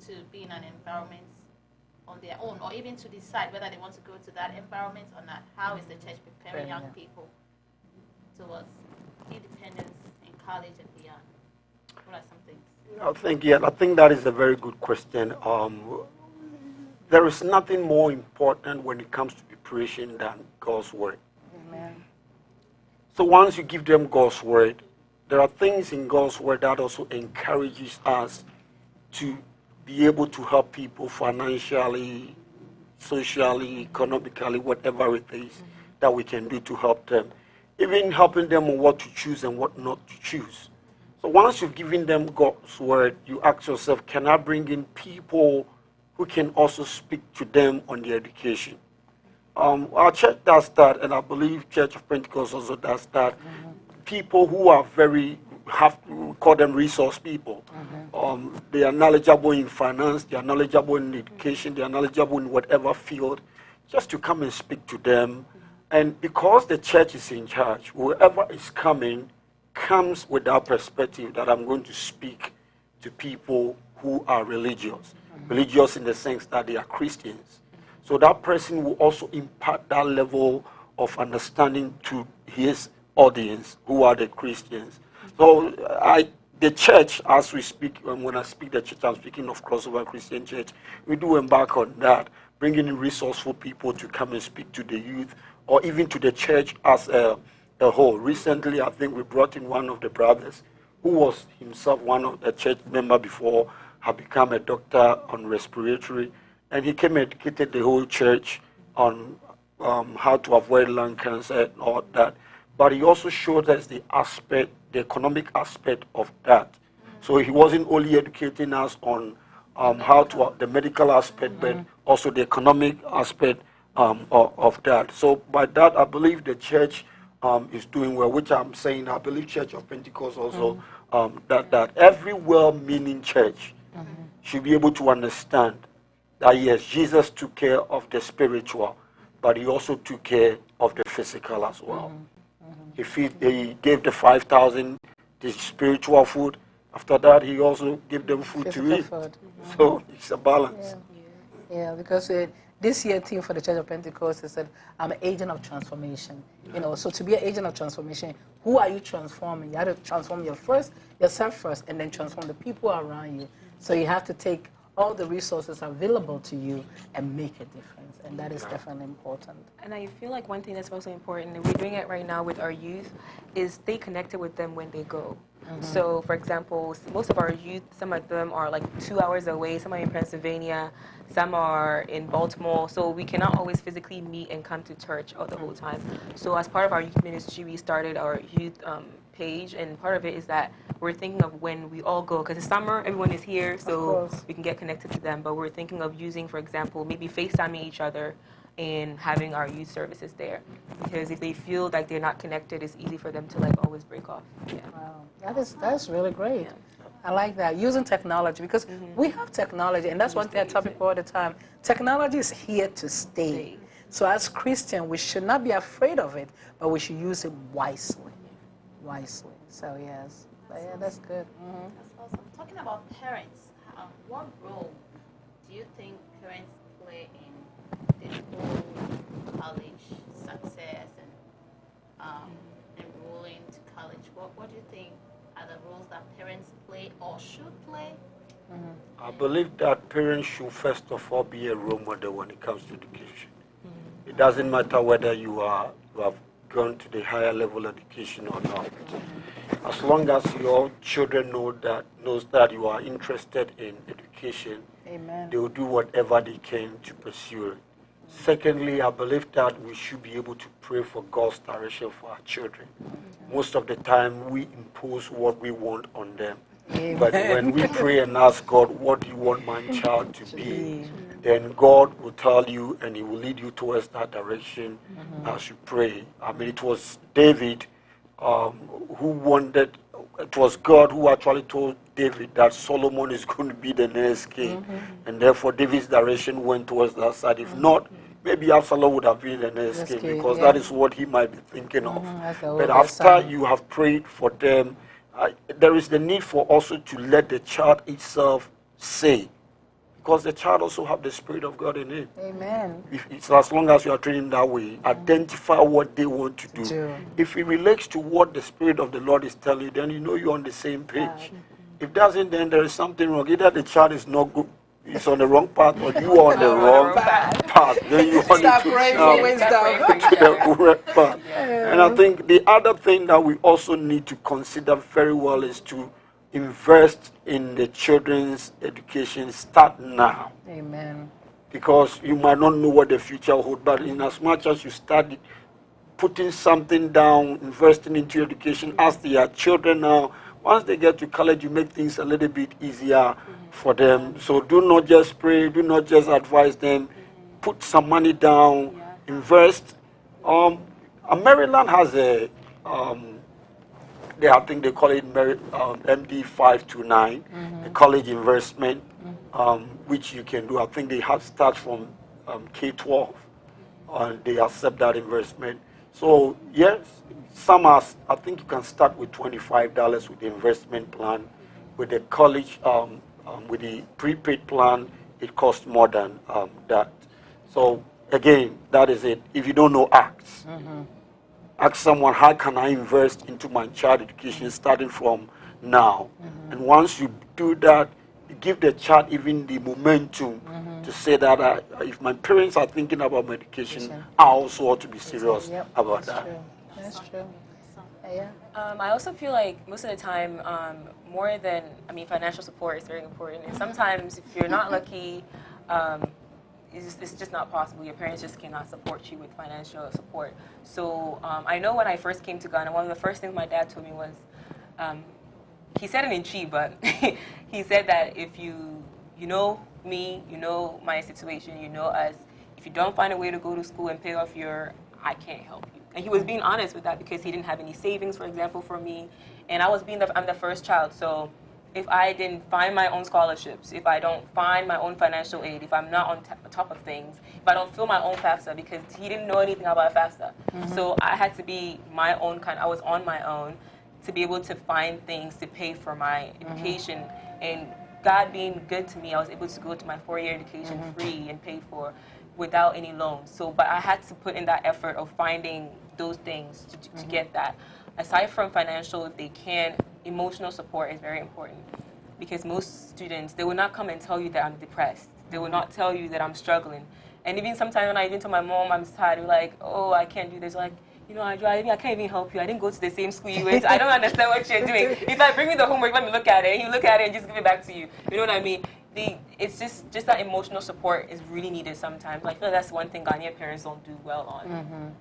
to be in an environment on their own, or even to decide whether they want to go to that environment or not? How is the church preparing young people towards independence in college and beyond? What are some things? I think that is a very good question. There is nothing more important when it comes to preparation than God's word. Amen. So once you give them God's word, there are things in God's word that also encourages us to be able to help people financially, socially, economically, whatever it is that we can do to help them. Even helping them on what to choose and what not to choose. So once you've given them God's word, you ask yourself, can I bring in people who can also speak to them on their education? Our church does that, and I believe Church of Pentecost also does that. People who are we call them resource people. They are knowledgeable in finance, they are knowledgeable in education, they are knowledgeable in whatever field, just to come and speak to them. And because the church is in charge, whoever is coming comes with that perspective that I'm going to speak to people who are religious. Religious in the sense that they are Christians. So that person will also impart that level of understanding to his audience, who are the Christians. So the church, as we speak, when I speak the church, I'm speaking of Crossover Christian Church, we do embark on that, bringing in resourceful people to come and speak to the youth, or even to the church as a whole. Recently, I think we brought in one of the brothers, who was himself one of the church member before, had become a doctor on respiratory, and he came and educated the whole church on how to avoid lung cancer and all that. But he also showed us the economic aspect of that. So he wasn't only educating us on the medical aspect, but also the economic aspect of that. So by that, I believe the church is doing well, which I'm saying, I believe Church of Pentecost also, that every well-meaning church should be able to understand that, yes, Jesus took care of the spiritual, but he also took care of the physical as well. He gave the 5,000 the spiritual food. After that, he also gave them food Physical to eat. food. So it's a balance. Yeah, because this year theme for the Church of Pentecost is that I'm an agent of transformation. You know, so to be an agent of transformation, who are you transforming? You have to transform yourself first, and then transform the people around you. So you have to take all the resources available to you and make a difference, and that is definitely important. And I feel like one thing that's also important, and we're doing it right now with our youth, is stay connected with them when they go. So, for example, most of our youth, some of them are like 2 hours away, some are in Pennsylvania, some are in Baltimore, so we cannot always physically meet and come to church all the whole time. So as part of our youth ministry, we started our youth page, and part of it is that we're thinking of when we all go, because it's summer, everyone is here, so we can get connected to them, but we're thinking of using, for example, maybe FaceTiming each other and having our youth services there, because if they feel like they're not connected, it's easy for them to like always break off. Wow, that's really great. I like that, using technology, because we have technology, and that's one thing I tell people all the time. Technology is here to stay. So as Christians, we should not be afraid of it, but we should use it wisely. So yes, yeah, that's good. That's awesome. Talking about parents, what role do you think parents play in the whole college success and enrolling to college? What do you think are the roles that parents play or should play? I believe that parents should first of all be a role model when it comes to education. It doesn't matter whether you have gone to the higher level education or not. As long as your children knows that you are interested in education, Amen. they will do whatever they can to pursue it. Secondly, I believe that we should be able to pray for God's direction for our children. Most of the time, we impose what we want on them. Amen. But when we pray and ask God, what do you want my child to be? Then God will tell you and he will lead you towards that direction as you pray. I mean, it was David it was God who actually told David that Solomon is going to be the next king. And therefore, David's direction went towards that side. If not, maybe Absalom would have been the next king, because that is what he might be thinking of. But after you have prayed for them, there is the need for also to let the child itself say, because the child also have the Spirit of God in it. Amen. It's as long as you are training that way, identify what they want to do. If it relates to what the Spirit of the Lord is telling you, then you know you're on the same page. If it doesn't, then there is something wrong. Either the child is not good, is on the wrong path, or you are on the wrong path. Then you want Start to praying for wisdom. to the correct path. And I think the other thing that we also need to consider very well is to invest in the children's education. Start now. Amen. Because you might not know what the future holds, but in as much as you start putting something down, investing into education as they are children now, once they get to college, you make things a little bit easier for them. So do not just pray, do not just advise them. Put some money down, invest. Maryland has I think they call it MD 529, a college investment, which you can do. I think they have start from K-12, and they accept that investment. So yes, I think you can start with $25 with the investment plan. With the college, with the prepaid plan, it costs more than that. So again, that is it. If you don't know, ask someone, how can I invest into my child education starting from now? And once you do that, you give the child even the momentum to say that if my parents are thinking about my education, I also ought to be serious about that. True. That's true. Yeah. I also feel like most of the time, more than, financial support is very important. And sometimes if you're not lucky, it's just not possible. Your parents just cannot support you with financial support. So I know when I first came to Ghana, one of the first things my dad told me was, he said it in Chi, but he said that if you know me, you know my situation, you know us, if you don't find a way to go to school and pay off I can't help you. And he was being honest with that because he didn't have any savings, for example, for me. And I'm the first child, so if I didn't find my own scholarships, if I don't find my own financial aid, if I'm not on top of things, if I don't fill my own FAFSA, because he didn't know anything about FAFSA. So I had to be my own I was on my own to be able to find things to pay for my education. And God being good to me, I was able to go to my 4-year education free and paid for without any loans. So, but I had to put in that effort of finding those things to get that. Aside from financial, if they can, emotional support is very important, because most students, they will not come and tell you that I'm depressed. They will not tell you that I'm struggling. And even sometimes when I even tell my mom I'm tired, they're like, oh, I can't do this. Like, I can't even help you. I didn't go to the same school you went to. I don't understand what you're doing. If I bring you the homework, let me look at it. And you look at it and just give it back to you. You know what I mean? It's just that emotional support is really needed sometimes. I feel like that's one thing Ghanaian parents don't do well on.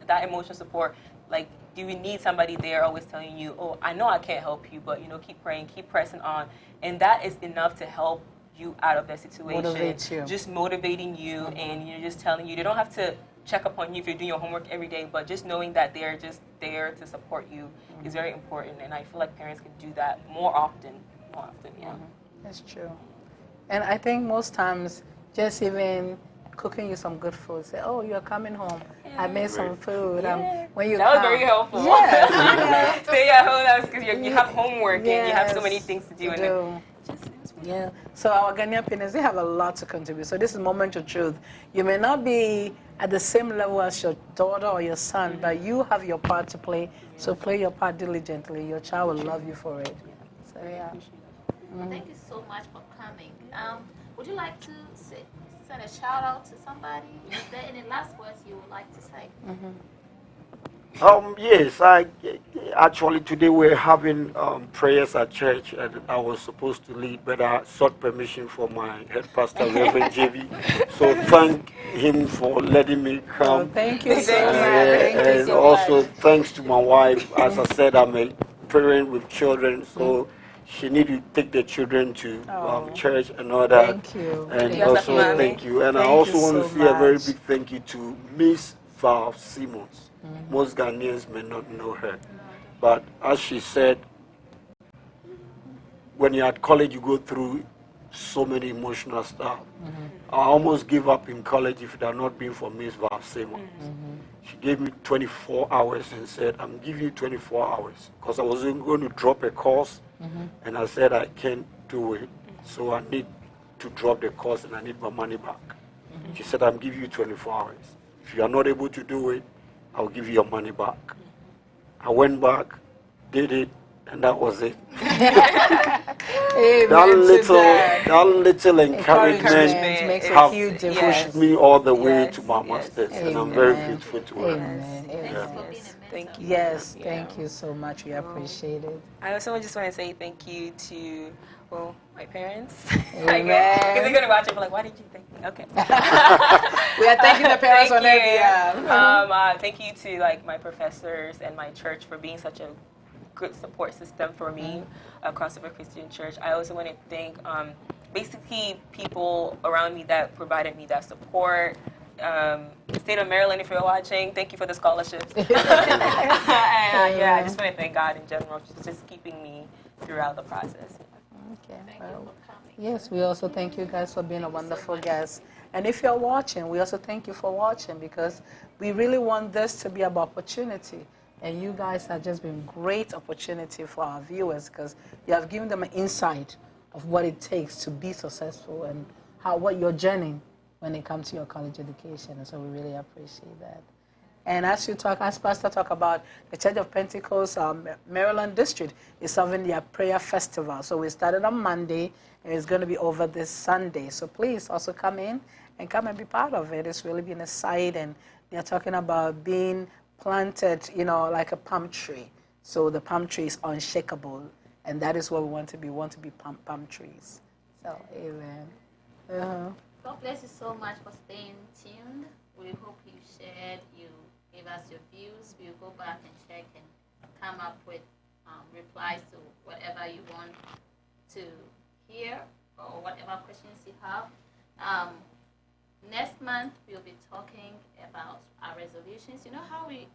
That emotional support, like, do we need somebody there always telling you, oh, I know I can't help you, but, keep praying, keep pressing on. And that is enough to help you out of that situation. Motivate you. Just motivating you and, just telling you. They don't have to check up on you if you're doing your homework every day, but just knowing that they're just there to support you is very important. And I feel like parents can do that more often, yeah. That's true. And I think most times, just even cooking you some good food, say, oh, you're coming home. I made some food. When that was very helpful. Yes. Stay at home because you have homework and you have so many things to do. Yeah. So our Ghanaian parents, they have a lot to contribute. So this is moment of truth. You may not be at the same level as your daughter or your son, but you have your part to play. So play your part diligently. Your child will love you for it. So yeah. Thank you so much for coming. Would you like to send a shout out to somebody? Is there any last words you would like to say? Yes, actually today we're having prayers at church, and I was supposed to lead, but I sought permission from my head pastor, Reverend JB. So thank him for letting me come. Oh, thank you so much. And also thanks to my wife. As I said, I'm a parent with children, so she need to take the children to church and all that. Thank you. And also thank you. And I also want to say a very big thank you to Miss Val Simmons. Most Ghanaians may not know her, but as she said, when you're at college, you go through so many emotional stuff. I almost gave up in college if it had not been for Miss Val Simmons. She gave me 24 hours and said, I'm giving you 24 hours, because I was going to drop a course, and I said I can't do it, so I need to drop the course and I need my money back. She said, I'm giving you 24 hours. If you are not able to do it, I'll give you your money back. I went back, did it, and that was it. that little encouragement makes a have huge pushed difference. me all the way to my master's, and I'm very grateful to her. Thank you. Yes, thank you so much. We appreciate it. I also just want to say thank you to, my parents. Amen. Because they're going to watch it, but why did you thank me? Okay. We are thanking the parents on every thank you to my professors and my church for being such a good support system for me across the Christian Church. I also want to thank basically people around me that provided me that support. State of Maryland, if you're watching, thank you for the scholarships. I just want to thank God in general for just keeping me throughout the process. Okay. Yes, we also thank you guys for being a wonderful guest. And if you're watching, we also thank you for watching, because we really want this to be about opportunity. And you guys have just been great opportunity for our viewers, because you have given them an insight of what it takes to be successful and what your journey when it comes to your college education. And so we really appreciate that. And as Pastor talked about, the Church of Pentecost Maryland District is having their prayer festival. So we started on Monday, and it's going to be over this Sunday. So please also come in and come and be part of it. It's really been a sight, and they're talking about being planted, like a palm tree. So the palm tree is unshakable, and that is what we want to be. We want to be palm trees. So, amen. God bless you so much for staying tuned. We hope you shared, you gave us your views. We'll go back and check and come up with replies to whatever you want to hear or whatever questions you have. Next month, we'll be talking about our resolutions. You know how we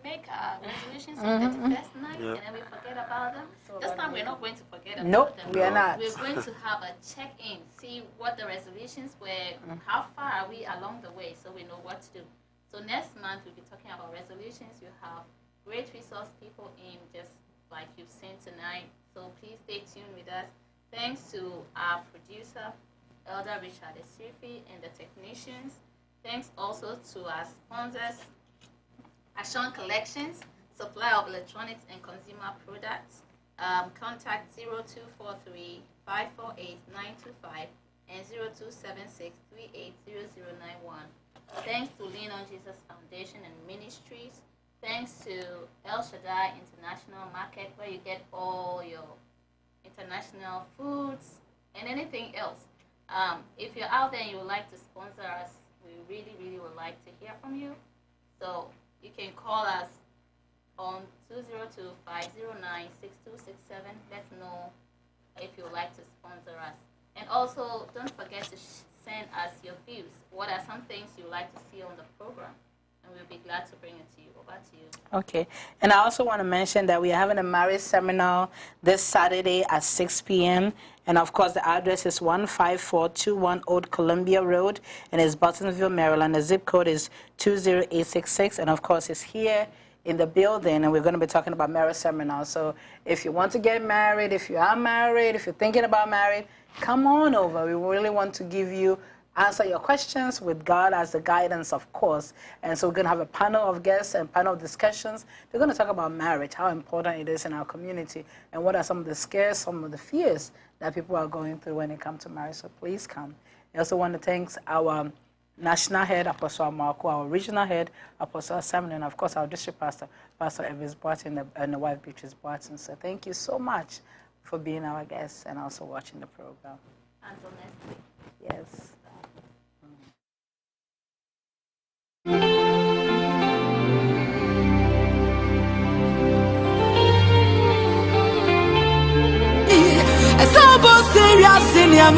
make our resolutions on the 31st night and then we forget about them? This time, we're not going to forget about them. We are not. We're going to have a check-in, see what the resolutions were, how far are we along the way, so we know what to do. So next month, we'll be talking about resolutions. You have great resource people in, just like you've seen tonight. So please stay tuned with us. Thanks to our producer, Elder Richard Esifi, and the technicians. Thanks also to our sponsors, Ashon Collections, supplier of electronics and consumer products. Contact 0243-548-925 and 0276-380091. Thanks to Lean on Jesus Foundation and Ministries. Thanks to El Shaddai International Market, where you get all your international foods and anything else. If you're out there and you would like to sponsor us, we really, really would like to hear from you. So you can call us on 202-509-6267. Let us know if you would like to sponsor us. And also, don't forget to send us your views. What are some things you would like to see on the program? And we'll be glad to bring it to you. Over to you. Okay. And I also want to mention that we are having a marriage seminar this Saturday at 6 p.m. And, of course, the address is 15421 Old Columbia Road, and it's Bartonville, Maryland. The zip code is 20866. And, of course, it's here in the building, and we're going to be talking about marriage seminar. So if you want to get married, if you are married, if you're thinking about marriage, come on over. We really want to give you answer your questions with God as the guidance, of course. And so we're going to have a panel of guests and panel discussions. They're going to talk about marriage, how important it is in our community, and what are some of the scares, some of the fears that people are going through when it comes to marriage. So please come. I also want to thank our national head, Apostle Marco, our regional head, Apostle Samuel, and of course our district pastor, Pastor Evis Barton, and the wife, Beatrice Barton. So thank you so much for being our guests and also watching the program. Until next week. Yes. Serious in your